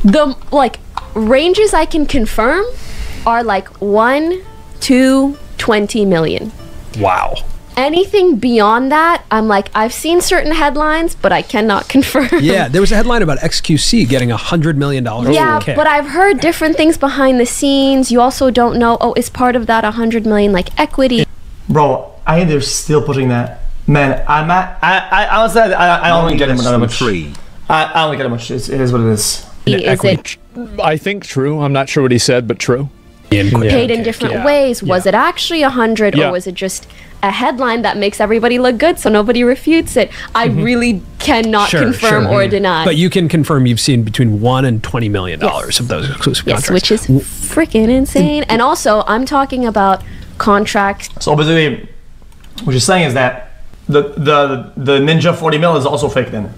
The like ranges I can confirm are like 1 to 20 million. Wow. Anything beyond that, I'm like, I've seen certain headlines, but I cannot confirm. Yeah, there was a headline about XQC getting $100 million. Yeah, but I've heard different things behind the scenes. You also don't know, oh, is part of that 100 million like equity? Bro, I think they're still pushing that. Man, I honestly, I don't get it much. I don't get it much. It is what it is. Is it I think true. I'm not sure what he said, but true. paid in different ways? Was it actually 100, or was it just a headline that makes everybody look good so nobody refutes it? I really cannot confirm or deny. But you can confirm you've seen between $1 and $20 million of those exclusive contracts. Which is freaking insane. And also, I'm talking about contracts. So basically, what you're saying is that the Ninja 40 mil is also fake then.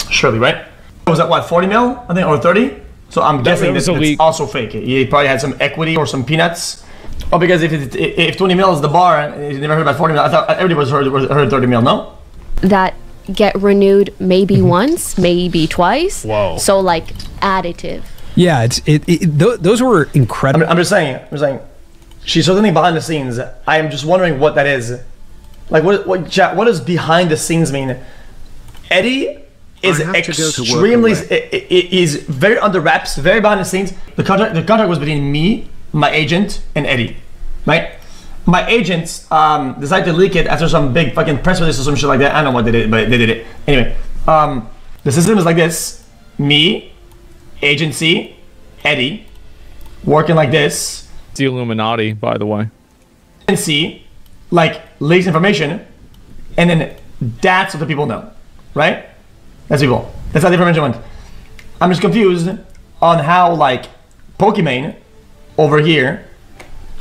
Surely, right? Was that what, 40 mil, I think, or 30? So I'm guessing it's also fake. He probably had some equity or some peanuts. Oh, because if 20 mil is the bar, and you never heard about 40 mil, I thought everybody heard 30 mil, no? That get renewed maybe once, maybe twice. Whoa. So like additive. Yeah, those were incredible. I'm just saying, she's something behind the scenes. I am just wondering what that is. Like, what does behind the scenes mean? Eddie is extremely, is very under wraps, very behind the scenes. The contract was between me, my agent, and Eddie, right? My agents decided to leak it after some big fucking press release or some shit like that. I don't know what they did, but they did it. Anyway, the system is like this. Me, agency, Eddie, working like this. It's the Illuminati, by the way. Agency, like, leaks information, and then that's what the people know, right? That's people. That's how the information went. I'm just confused on how, like, Pokimane over here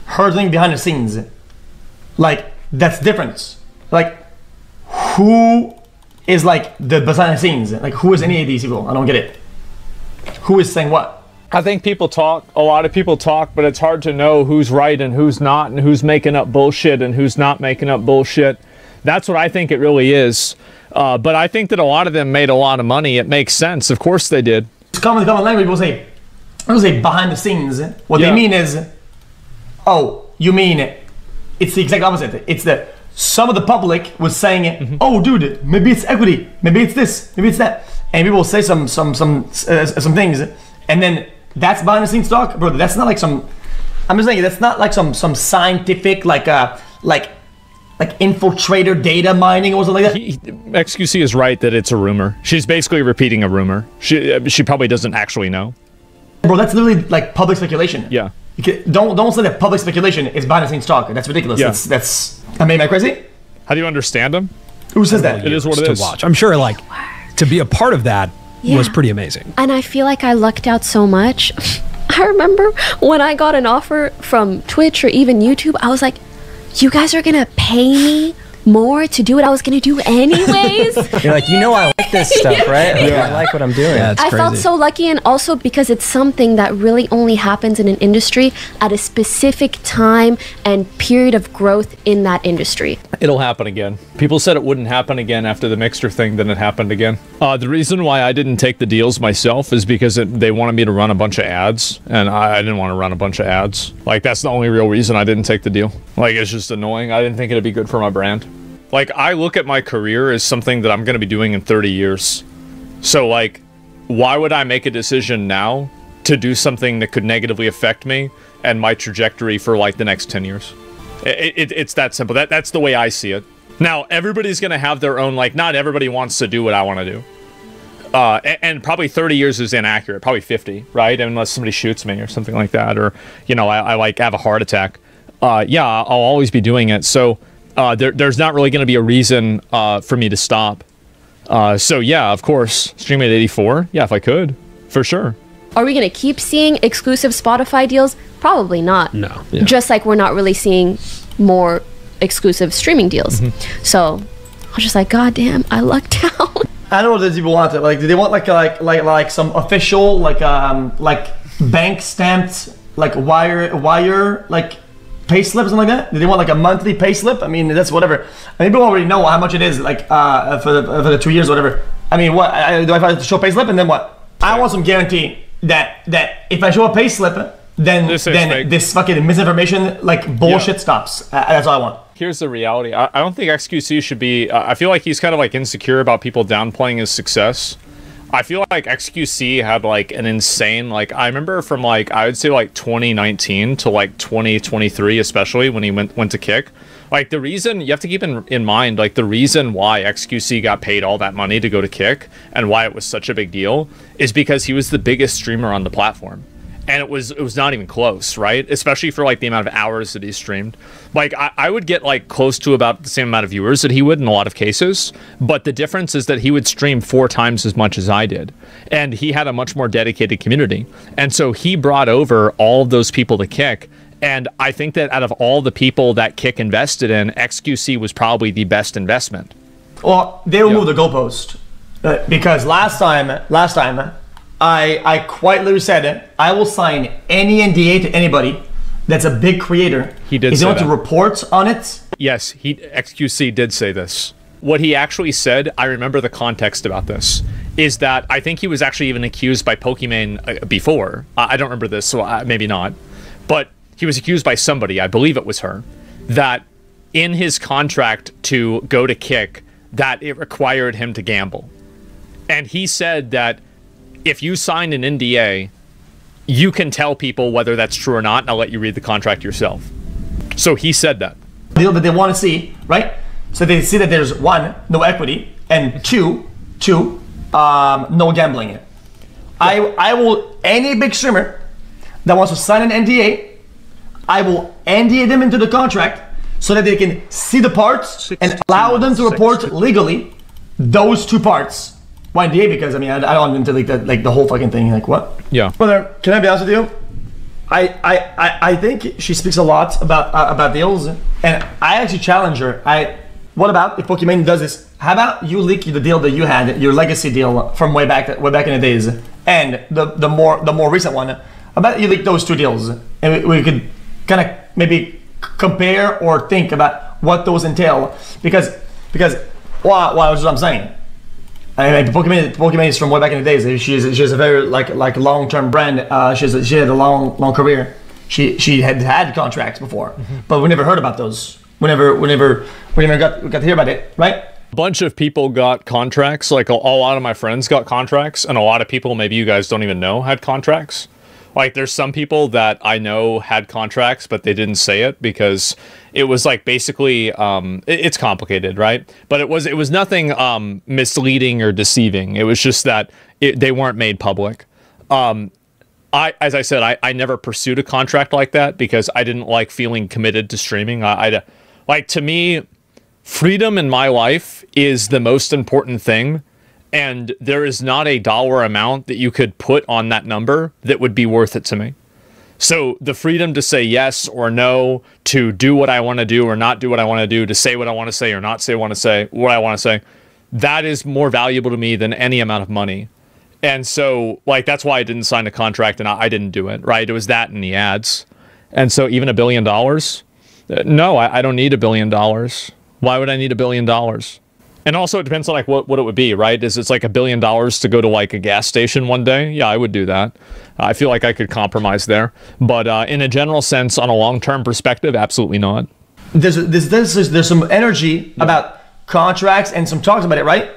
heard things behind the scenes. Like, that's different. Like, who is like the behind the scenes? Like, who is any of these people? I don't get it. Who is saying what? I think people talk, a lot of people talk, but it's hard to know who's right and who's not, and who's making up bullshit and who's not making up bullshit. That's what I think it really is. But I think that a lot of them made a lot of money. It makes sense. Of course they did. It's common language. People say behind the scenes. What they mean is, oh, you mean it's the exact opposite. It's that some of the public was saying, oh, dude, maybe it's equity, maybe it's this, maybe it's that, and people will say some things, and then that's behind the scenes talk, bro. That's not like some. I'm just saying that's not like some scientific like infiltrator data mining or something like that. XQC is right that it's a rumor. She's basically repeating a rumor. She probably doesn't actually know. Bro, that's literally like public speculation. Yeah. Don't say that public speculation is behind the scenes talk. That's ridiculous. Yeah. That's. Am I crazy? How do you understand him? Who says that? It is what it is. To watch. I'm sure, like, to be a part of that was pretty amazing. And I feel like I lucked out so much. I remember when I got an offer from Twitch or even YouTube, I was like, you guys are gonna pay me more to do what I was gonna do anyways? You're like, I like this stuff, right? Like, I like what I'm doing. Yeah, it's I crazy. felt so lucky, and also because it's something that really only happens in an industry at a specific time and period of growth in that industry. It'll happen again. People said it wouldn't happen again after the Mixer thing, then it happened again. The reason why I didn't take the deals myself is because they wanted me to run a bunch of ads, and I didn't want to run a bunch of ads. Like, that's the only real reason I didn't take the deal. Like, it's just annoying. I didn't think it'd be good for my brand. Like, I look at my career as something that I'm going to be doing in 30 years. So, like, why would I make a decision now to do something that could negatively affect me and my trajectory for, like, the next 10 years? It's that simple. That's the way I see it. Now, everybody's going to have their own, like, not everybody wants to do what I want to do. And probably 30 years is inaccurate. Probably 50, right? Unless somebody shoots me or something like that. Or, I like, have a heart attack. Yeah, I'll always be doing it. So... there's not really going to be a reason for me to stop. So yeah, of course, streaming at 84. Yeah, if I could, for sure. Are we going to keep seeing exclusive Spotify deals? Probably not. No. Yeah. Just like we're not really seeing more exclusive streaming deals. So I was just like, God damn, I lucked out. I know what these people want. Like, do they want like some official like bank stamped like wire like pay slip or something like that? Do they want like a monthly pay slip? I mean, that's whatever. I mean, people already know how much it is, like for the 2 years or whatever. I mean, what do I have to show pay slip and then what? I want some guarantee that if I show a payslip, then this fucking misinformation like bullshit stops. That's all I want. Here's the reality. I don't think XQC should be. I feel like he's kind of like insecure about people downplaying his success. I feel like XQC had like an insane, like I remember from like I would say like 2019 to like 2023, especially when he went to Kick. Like the reason you have to keep in mind, like the reason why XQC got paid all that money to go to Kick and why it was such a big deal is because he was the biggest streamer on the platform. And it was not even close, right? Especially for like the amount of hours that he streamed. Like I would get like close to about the same amount of viewers that he would in a lot of cases, but the difference is that he would stream 4 times as much as I did, and he had a much more dedicated community, and so he brought over all of those people to Kick. And I think that out of all the people that Kick invested in, XQC was probably the best investment. Well, they will move the goalpost because last time. I quite literally said I will sign any NDA to anybody that's a big creator. He did. Is going to report on it? Yes, XQC did say this. What he actually said, I remember the context about this, is that I think he was actually even accused by Pokimane before. I don't remember this, so maybe not. But he was accused by somebody, I believe it was her, that in his contract to go to Kick, that it required him to gamble. And he said that if you sign an NDA, you can tell people whether that's true or not, and I'll let you read the contract yourself. So he said that. Deal that they want to see, right? So they see that there's 1, no equity, and two, no gambling. I will, any big streamer that wants to sign an NDA, I will NDA them into the contract so that they can see the parts and allow them to report legally those 2 parts. Why NDA? Because I mean, I don't want them to like the whole fucking thing. Like what? Yeah. Brother, can I be honest with you? I think she speaks a lot about deals, and I actually challenge her. What about if Pokimane does this? How about you leak the deal that you had, your legacy deal from way back in the days, and the more recent one? How about you leak those 2 deals, and we could kind of maybe compare or think about what those entail, because what I'm saying. I mean, Pokimane is from way back in the days. She has a very like long-term brand. She had a long career. She had contracts before, but we never heard about those. We never got to hear about it, right? A bunch of people got contracts. Like a lot of my friends got contracts, and a lot of people maybe you guys don't even know had contracts. Like there's some people that I know had contracts, but they didn't say it because it was like basically it's complicated, right? But it was nothing misleading or deceiving. It was just that they weren't made public. As I said, I never pursued a contract like that because I didn't like feeling committed to streaming. Like to me, freedom in my life is the most important thing. And there is not a dollar amount that you could put on that number that would be worth it to me. So the freedom to say yes or no, to do what I want to do or not do what I want to do, to say what I want to say or not say what I want to say, that is more valuable to me than any amount of money. And so, like, that's why I didn't sign a contract and I didn't do it, right? It was that and the ads. And so even $1 billion? No, I don't need $1 billion. Why would I need $1 billion? And also it depends on like what it would be, right? Is it's like $1 billion to go to like a gas station one day? Yeah, I would do that. I feel like I could compromise there. But in a general sense, on a long-term perspective, absolutely not. There's some energy about contracts and some talks about it, right?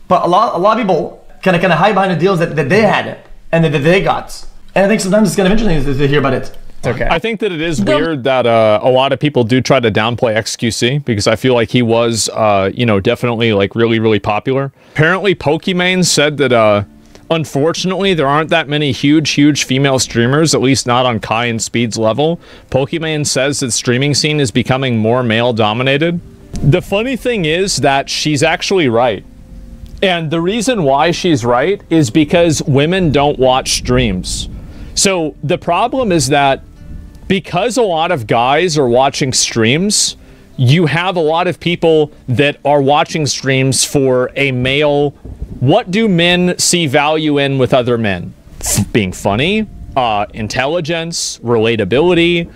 But a lot of people kind of hide behind the deals that they had and that they got. And I think sometimes it's kind of interesting to hear about it. Okay. I think that it is weird that a lot of people do try to downplay XQC because I feel like he was, definitely like really popular. Apparently, Pokimane said that unfortunately there aren't that many huge female streamers, at least not on Kai and Speed's level. Pokimane says that streaming scene is becoming more male dominated. The funny thing is that she's actually right. And the reason why she's right is because women don't watch streams. So the problem is that because a lot of guys are watching streams, you have a lot of people that are watching streams for a male. What do men see value in with other men? Being funny, intelligence, relatability,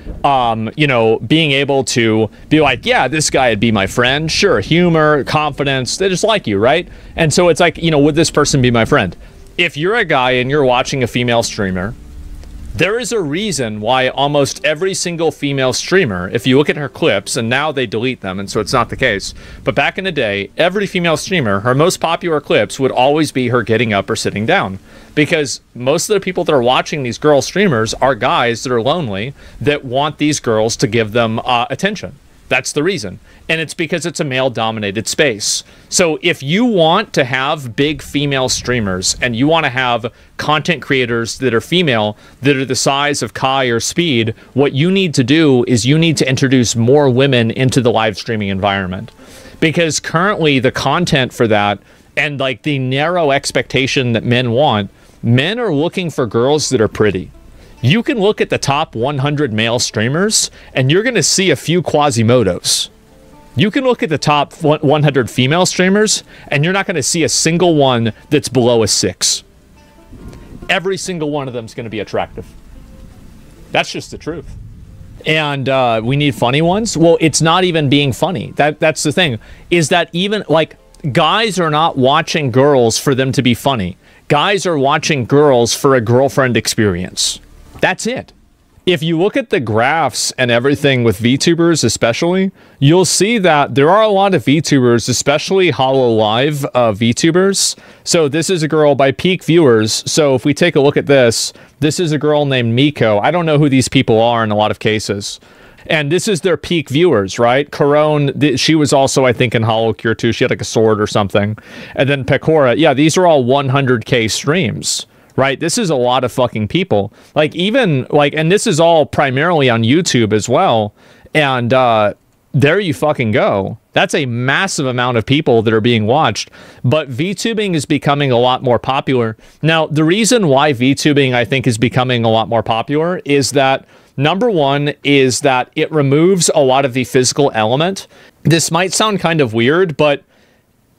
being able to be like, yeah, this guy would be my friend. Sure, humor, confidence, they just like you, right? And so it's like, would this person be my friend? if you're a guy and you're watching a female streamer, there is a reason why almost every single female streamer, if you look at her clips, and now they delete them, and so it's not the case, but back in the day, every female streamer, her most popular clips would always be her getting up or sitting down. Because most of the people that are watching these girl streamers are guys that are lonely that want these girls to give them attention. That's the reason. And it's because it's a male-dominated space. So if you want to have big female streamers and you want to have content creators that are female, that are the size of Kai or Speed, what you need to do is you need to introduce more women into the live streaming environment. Because currently the content for that and like the narrow expectation that men want, men are looking for girls that are pretty. You can look at the top 100 male streamers and you're going to see a few Quasimodos. You can look at the top 100 female streamers and you're not going to see a single one that's below a 6. Every single one of them is going to be attractive. That's just the truth. And we need funny ones. Well, it's not even being funny. That's the thing, is that even like guys are not watching girls for them to be funny. Guys are watching girls for a girlfriend experience. That's it. If you look at the graphs and everything with VTubers especially, you'll see that there are a lot of VTubers, especially HoloLive VTubers. So this is a girl by peak viewers. So if we take a look at this, this is a girl named Miko. I don't know who these people are in a lot of cases. And this is their peak viewers, right? Corone, she was also, I think, in HoloCure too. She had like a sword or something. And then Pecora, yeah, these are all 100K streams. Right? This is a lot of fucking people. Like even like, and this is all primarily on YouTube as well. And there you fucking go. That's a massive amount of people that are being watched. But VTubing is becoming a lot more popular. Now, the reason why VTubing, I think, is becoming a lot more popular is that number one is that it removes a lot of the physical element. This might sound kind of weird, but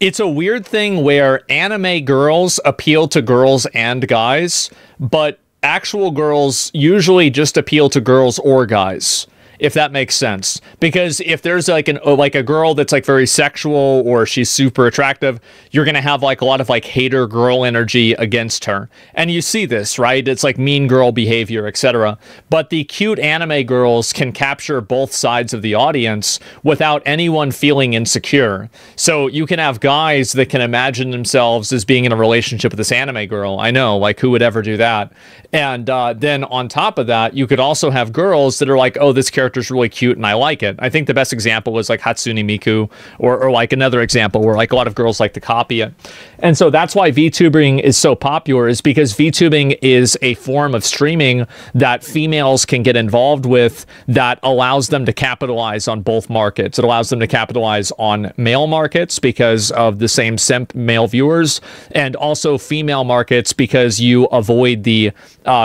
it's a weird thing where anime girls appeal to girls and guys, but actual girls usually just appeal to girls or guys, if that makes sense. Because if there's like a girl that's like very sexual or she's super attractive, you're gonna have like a lot of like hater girl energy against her. And you see this, right? It's like mean girl behavior, etc. But the cute anime girls can capture both sides of the audience without anyone feeling insecure. So you can have guys that can imagine themselves as being in a relationship with this anime girl. I know, like who would ever do that? And then on top of that, you could also have girls that are like, oh, this character's really cute and I like it. I think the best example is like Hatsune Miku, or like another example where like a lot of girls like to copy it. And so that's why VTubing is so popular, is because VTubing is a form of streaming that females can get involved with that allows them to capitalize on both markets. It allows them to capitalize on male markets because of the same simp male viewers, and also female markets because you avoid the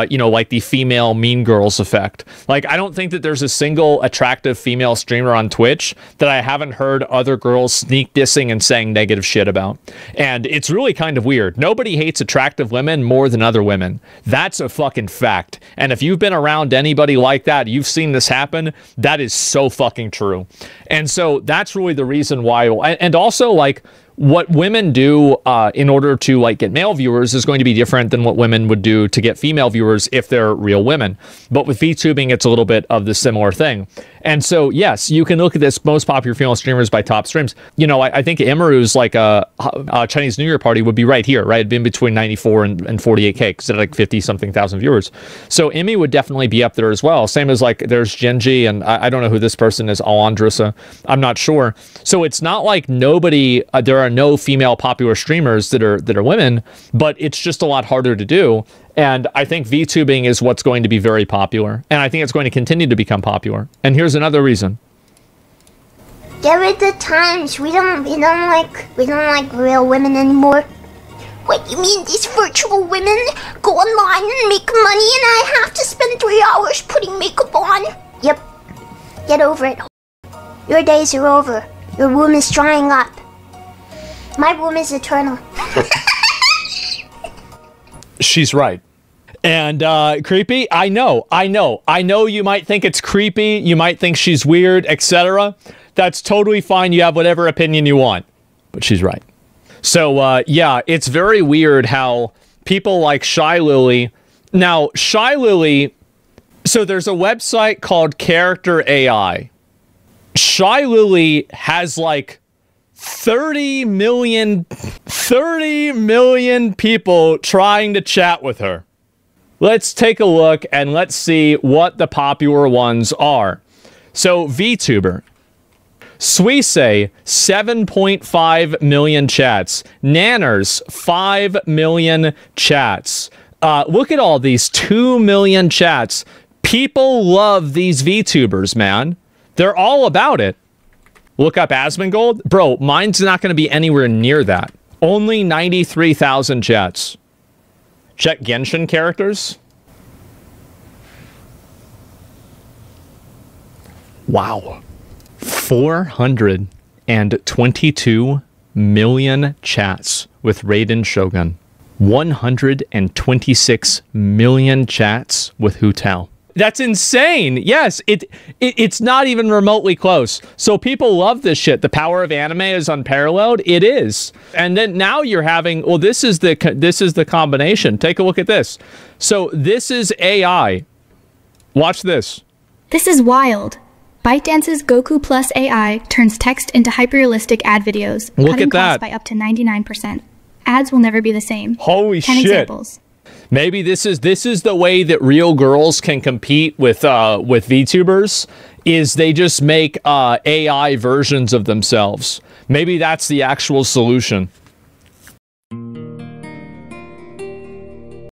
you know, like the female mean girls effect. Like, I don't think that there's a single attractive female streamer on Twitch that I haven't heard other girls sneak dissing and saying negative shit about. And it's really kind of weird. Nobody hates attractive women more than other women. That's a fucking fact. And if you've been around anybody like that, you've seen this happen, that is so fucking true. And so that's really the reason why. And also, like, what women do in order to like get male viewers is going to be different than what women would do to get female viewers if they're real women. But with VTubing, it's a little bit of the similar thing. And so, yes, you can look at this most popular female streamers by top streams. You know, I think Imaru's like a Chinese New Year party would be right here, right? It'd be in between 94 and 48K because it had like 50-something thousand viewers. So Imi would definitely be up there as well. Same as like there's Genji, and I don't know who this person is, Alandrissa. I'm not sure. So it's not like nobody, there are no female popular streamers that are women, but it's just a lot harder to do. And I think VTubing is what's going to be very popular, and I think it's going to continue to become popular. And here's another reason. There are the times we don't like real women anymore. What, you mean these virtual women go online and make money and I have to spend 3 hours putting makeup on? Yep. Get over it. Your days are over. Your womb is drying up. My womb is eternal. She's right. And creepy? I know you might think it's creepy, you might think she's weird, etc. That's totally fine. You have whatever opinion you want. But she's right. So yeah, it's very weird how people like Shy Lily. Now, Shy Lily, so there's a website called Character AI. Shy Lily has like 30 million people trying to chat with her. Let's take a look and let's see what the popular ones are. So, VTuber. Suisse, 7.5 million chats. Nanners, 5 million chats. Look at all these 2 million chats. People love these VTubers, man. They're all about it. Look up Asmongold. Bro, mine's not going to be anywhere near that. Only 93,000 chats. Check Genshin characters. Wow. 422 million chats with Raiden Shogun. 126 million chats with Hu Tao. That's insane. Yes, it's not even remotely close. So people love this shit. The power of anime is unparalleled. It is. And then now you're having, well, this is the combination. Take a look at this. So this is AI. Watch this. This is wild. ByteDance's Goku Plus AI turns text into hyperrealistic ad videos, cutting costs by up to 99%. Ads will never be the same. Holy 10 shit. examples. Maybe this is the way that real girls can compete with VTubers, is they just make AI versions of themselves. Maybe that's the actual solution.